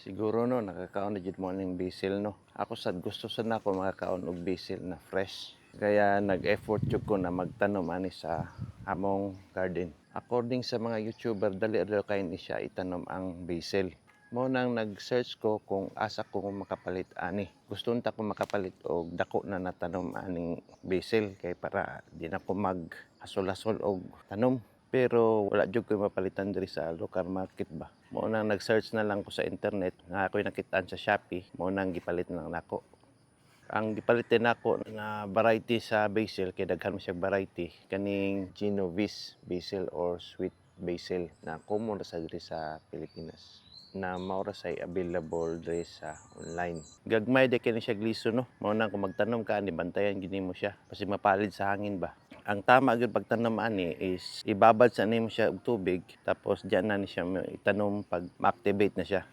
Siguro no, nakakaon na jud mo ning basil no. Ako sad gusto sad nako makakaon og basil na fresh. Kaya nag-effort jud ko na magtanom ani sa among garden. According sa mga YouTuber, dali ra kay ni siya itanom ang basil. Mo nang nag-search ko kung asa ko makapalit ani. Gusto nta ko makapalit og dako na natanom aning basil kay para di na ko mag-hasol-hasol og tanom. Pero wala jud ko mapalitan diri sa local market ba. Mo nang nag-search na lang ko sa internet nga ako'y nakitaan sa Shopee, mo nang gipalit na lang nako. Ang gipalitin nako nga variety sa basil kay daghan mo siyang variety kaning Genovese basil or sweet basil na common ra sa diri sa Pilipinas na mao ra say available diri sa online. Gagmay di kini siya gliso no. Mao nang kung magtanom ka ni bantayan gini mo siya kasi mapalid sa hangin ba. Ang tama gyud pagtanom ani is ibabad sa nimo siya og tubig tapos diyan na ni siya itanom pag ma-activate na siya.